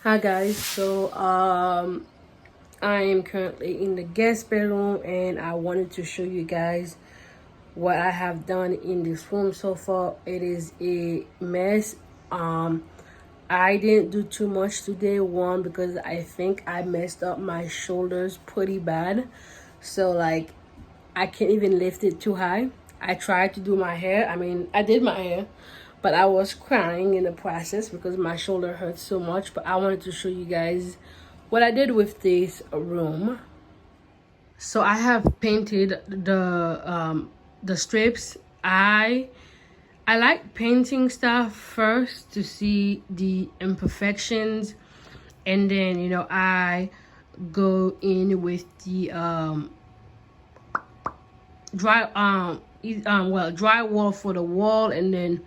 Hi guys, so I am currently in the guest bedroom and I wanted to show you guys what I have done in this room so far. It is a mess. I didn't do too much today, one because I think I messed up my shoulders pretty bad, so like I can't even lift it too high. I tried to do my hair. I did my hair, but I was crying in the process because my shoulder hurts so much. But I wanted to show you guys what I did with this room. So I have painted the strips. I like painting stuff first to see the imperfections, and then I go in with the drywall for the wall, and then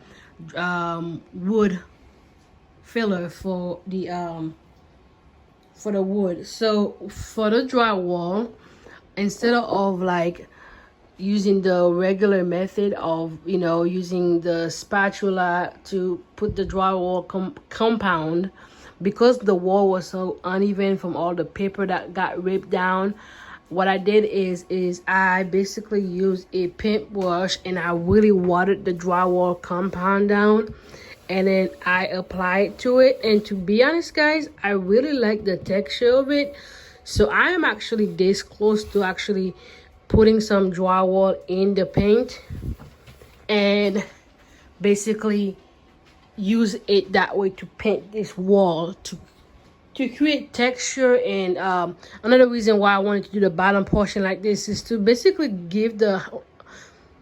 wood filler for the wood. So for the drywall, instead of like using the regular method of using the spatula to put the drywall compound, because the wall was so uneven from all the paper that got ripped down, what I did is I basically used a paintbrush and I really watered the drywall compound down, and then I applied to it. And to be honest guys, I really like the texture of it. So I am actually this close to actually putting some drywall in the paint and basically use it that way to paint this wall to create texture. And another reason why I wanted to do the bottom portion like this is to basically give the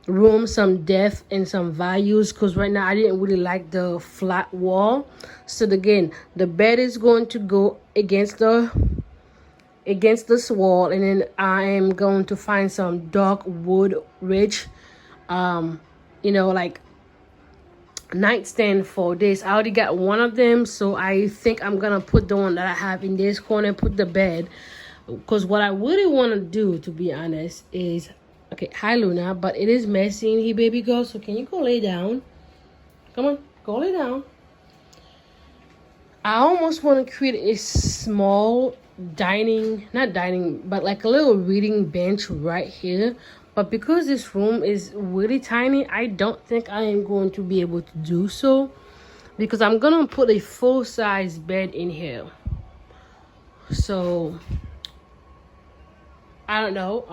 room some depth and some values, because right now I didn't really like the flat wall. So again, the bed is going to go against this wall, and then I am going to find some dark wood rich like nightstand for this. I already got one of them, so I think I'm gonna put the one that I have in this corner, put the bed, because what I really want to do, to be honest, is okay. Hi Luna, but it is messy in here, baby girl, so can you go lay down? Come on, go lay down. I almost want to create a small not dining, but like a little reading bench right here. But because this room is really tiny, I don't think I am going to be able to do so, because I'm gonna put a full-size bed in here. So I don't know.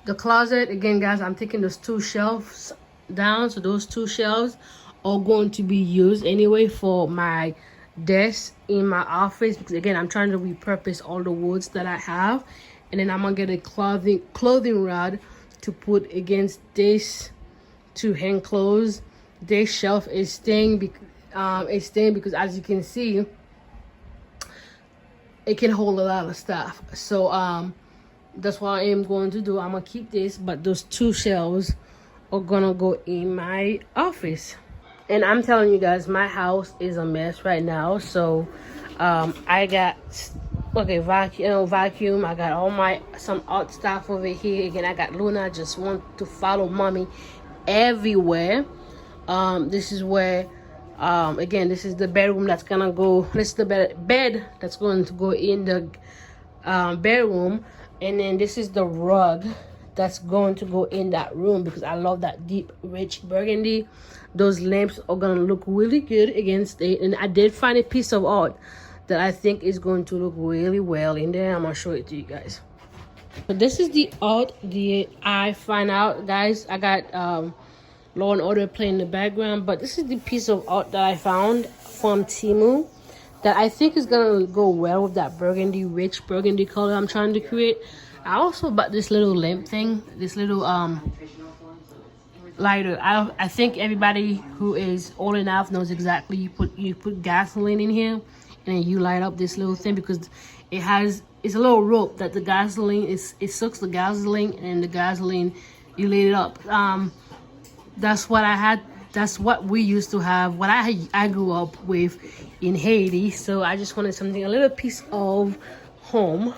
The closet, again guys, I'm taking those two shelves down, so those two shelves are going to be used anyway for my desk in my office, because again I'm trying to repurpose all the woods that I have. And then I'm gonna get a clothing rod to put against this to hang clothes. This shelf is staying because as you can see, it can hold a lot of stuff. So that's what I am going to do. I'm gonna keep this, but those two shelves are gonna go in my office. And I'm telling you guys, my house is a mess right now. So I got vacuum. I got all some art stuff over here. Again, I got Luna just want to follow mommy everywhere. This is where again, this is the bedroom that's gonna go. This is the bed that's going to go in the bedroom, and then this is the rug that's going to go in that room, because I love that deep rich burgundy. Those lamps are gonna look really good against it. And I did find a piece of art that I think is going to look really well in there. I'm gonna show it to you guys. So this is the art I find out, guys. I got Law and Order playing in the background, but this is the piece of art that I found from Temu that I think is gonna go well with that rich burgundy color I'm trying to create. I also bought this little lamp thing, this little lighter. I think everybody who is old enough knows exactly. You put gasoline in here, and then you light up this little thing, because it's a little rope that the gasoline it sucks the gasoline, and the gasoline, you light it up. That's what I had. That's what we used to have. What I grew up with in Haiti. So I just wanted something, a little piece of home.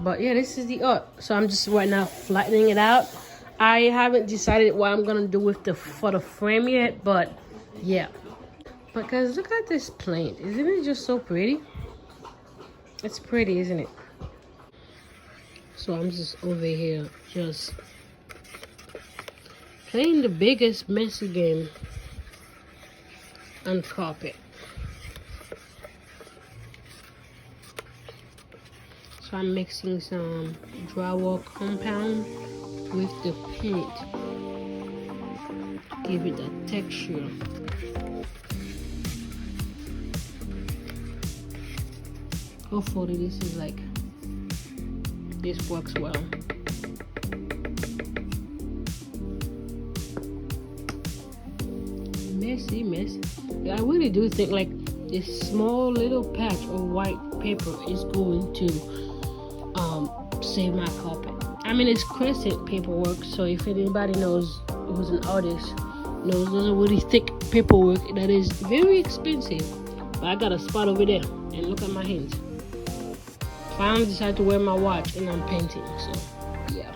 But yeah, this is the art. So I'm just right now flattening it out. I haven't decided what I'm gonna do with the for the frame yet, but yeah. Because look at this plant. Isn't it just so pretty? It's pretty, isn't it? So I'm just over here just playing the biggest messy game on carpet. So I'm mixing some drywall compound with the paint. Give it a texture. Hopefully this works well. Messy. I really do think like this small little patch of white paper is going to save my carpet. I mean, it's crescent paperwork, so if anybody knows who's an artist, knows those are really thick paperwork that is very expensive. But I got a spot over there, and look at my hands. Finally decided to wear my watch, and I'm painting, so yeah.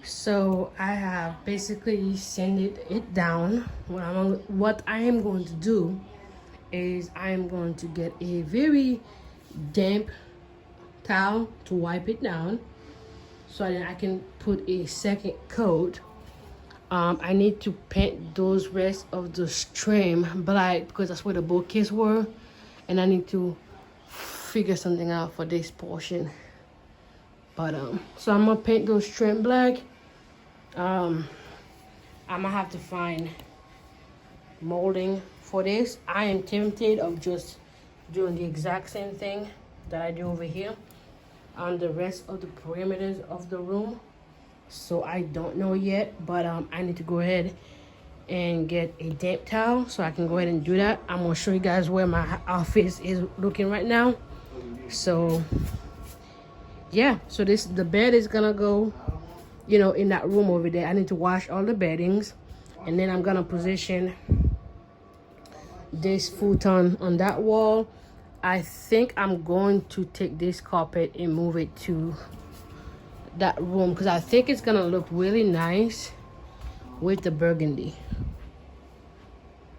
So I have basically sanded it down. What I am going to do is I am going to get a very damp towel to wipe it down so then I can put a second coat. I need to paint those rest of the trim black because that's where the bookcase were, and I need to figure something out for this portion. But so I'm gonna paint those trim black. I'm gonna have to find molding for this. I am tempted of just doing the exact same thing that I do over here on the rest of the perimeters of the room. So I don't know yet, but I need to go ahead and get a damp towel so I can go ahead and do that. I'm gonna show you guys where my office is looking right now. So yeah, so the bed is gonna go, you know, in that room over there. I need to wash all the beddings, and then I'm gonna position this futon on that wall. I think I'm going to take this carpet and move it to that room because I think it's gonna look really nice with the burgundy.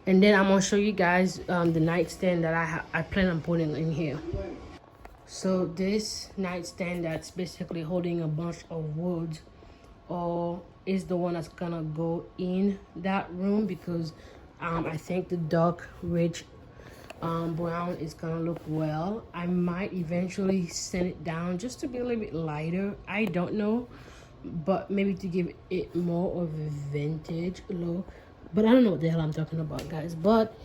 And then I'm gonna show you guys the nightstand that I plan on putting in here. So this nightstand that's basically holding a bunch of wood is the one that's gonna go in that room because I think the dark rich brown is gonna look well. I might eventually sand it down just to be a little bit lighter. I don't know, but maybe to give it more of a vintage look. But I don't know what the hell I'm talking about, guys. But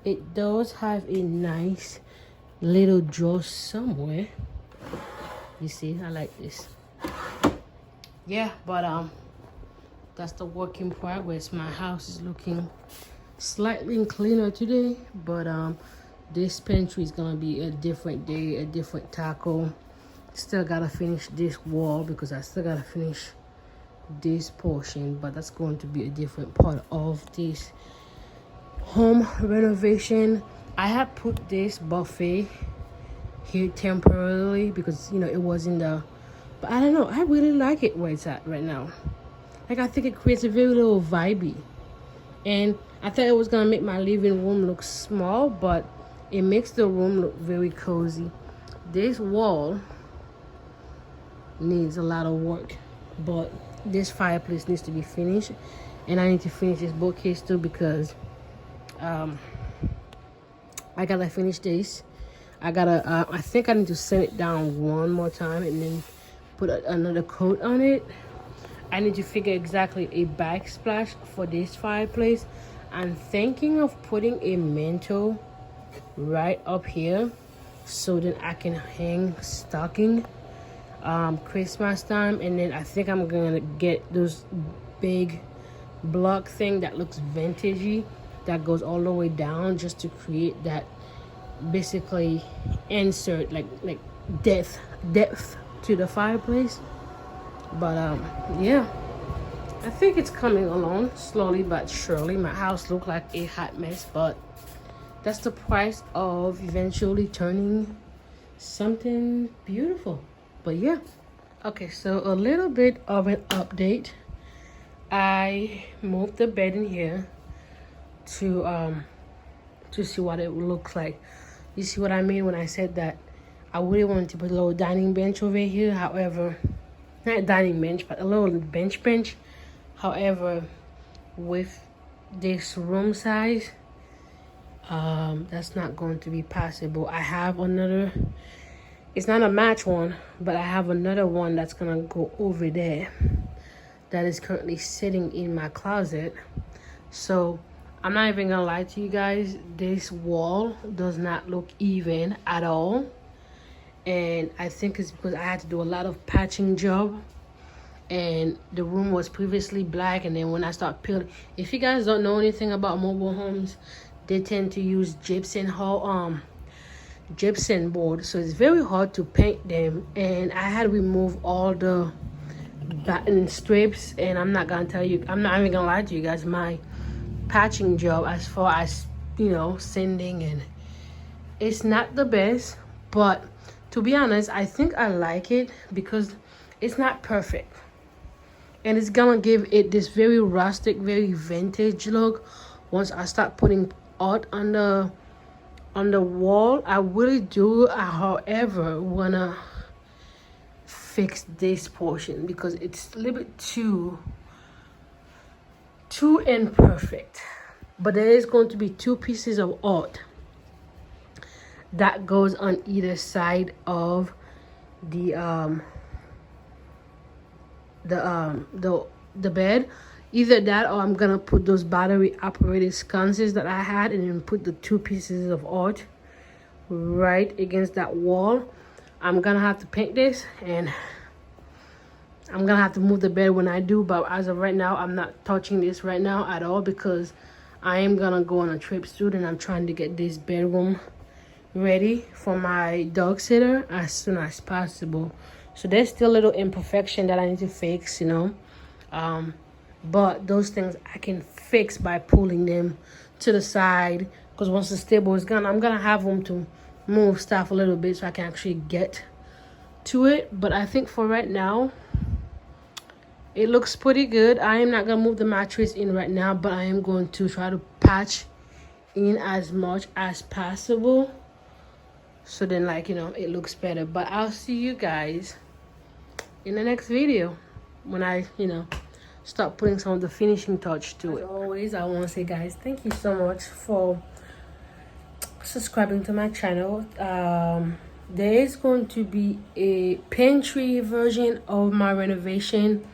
it does have a nice little drawer somewhere. You see, I like this. Yeah, but that's the work in progress. My house is looking slightly cleaner today, but this pantry is gonna be a different day, a different tackle. Still gotta finish this wall because I still gotta finish this portion, but that's going to be a different part of this home renovation. I have put this buffet here temporarily because, you know, it was in the, but I don't know, I really like it where it's at right now. Like, I think it creates a very little vibey, and I thought it was gonna make my living room look small, but it makes the room look very cozy. This wall needs a lot of work, but this fireplace needs to be finished, and I need to finish this bookcase too, because I gotta finish this. I gotta I think I need to sand it down one more time and then put another coat on it. I need to figure exactly a backsplash for this fireplace. I'm thinking of putting a mantle right up here so that I can hang stocking Christmas time. And then I think I'm gonna get those big block thing that looks vintagey that goes all the way down, just to create that basically insert like depth to the fireplace. But yeah, I think it's coming along slowly but surely. My house looked like a hot mess, but that's the price of eventually turning something beautiful. But yeah, okay, so a little bit of an update. I moved the bed in here to see what it looks like. You see what I mean when I said that I really wanted to put a little dining bench over here. However, not dining bench, but a little bench. However, with this room size, that's not going to be possible. I have another, it's not a match one, but I have another one that's gonna go over there that is currently sitting in my closet. So I'm not even gonna lie to you guys, this wall does not look even at all. And I think it's because I had to do a lot of patching job, and the room was previously black. And then when I start peeling, if you guys don't know anything about mobile homes, they tend to use gypsum board, so it's very hard to paint them. And I had to remove all the batten strips, and I'm not gonna tell you, I'm not even gonna lie to you guys, my patching job as far as, you know, sanding, and it's not the best. But to be honest, I think I like it because it's not perfect, and it's gonna give it this very rustic, very vintage look once I start putting art on the wall. I really do, however, wanna fix this portion because it's a little bit too imperfect. But there is going to be 2 pieces of art that goes on either side of the bed. Either that, or I'm gonna put those battery operated sconces that I had and then put the 2 pieces of art right against that wall. I'm gonna have to paint this, and I'm gonna have to move the bed when I do. But as of right now, I'm not touching this right now at all, because I am gonna go on a trip soon, and I'm trying to get this bedroom ready for my dog sitter as soon as possible. So there's still a little imperfection that I need to fix, you know, but those things I can fix by pulling them to the side, because once the stable is gone, I'm gonna have room to move stuff a little bit so I can actually get to it. But I think for right now, it looks pretty good. I am not gonna move the mattress in right now, but I am going to try to patch in as much as possible, so then, like, you know, it looks better. But I'll see you guys in the next video when I, you know, start putting some of the finishing touch to it. As always, I want to say, guys, thank you so much for subscribing to my channel. There is going to be a pantry version of my renovation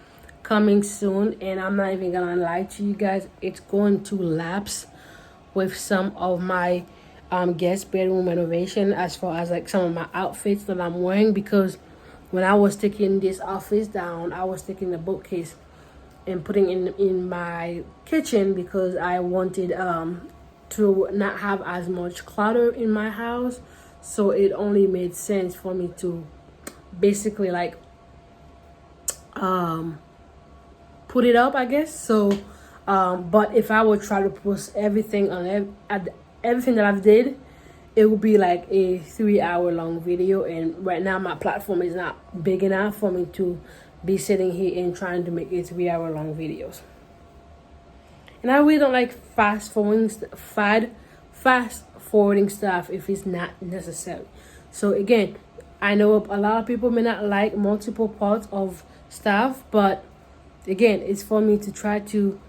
coming soon, and I'm not even gonna lie to you guys, it's going to lapse with some of my guest bedroom renovation, as far as like some of my outfits that I'm wearing, because when I was taking this office down, I was taking the bookcase and putting in my kitchen, because I wanted to not have as much clutter in my house. So it only made sense for me to basically like put it up, I guess. So but if I would try to post everything on everything that I've did, it would be like a 3-hour long video, and right now my platform is not big enough for me to be sitting here and trying to make it 3-hour long videos. And I really don't like fast forwarding stuff if it's not necessary. So again, I know a lot of people may not like multiple parts of stuff, but again, it's for me to try to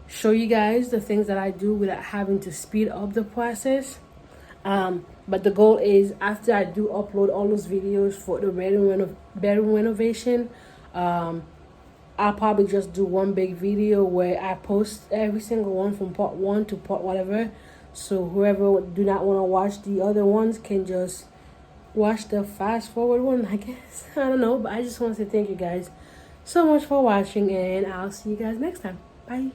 show you guys the things that I do without having to speed up the process. But the goal is, after I do upload all those videos for the bedroom renovation, I'll probably just do one big video where I post every single one from part 1 to part whatever. So whoever do not want to watch the other ones can just watch the fast forward one, I guess. I don't know, but I just want to thank you guys so much for watching, and I'll see you guys next time. Bye.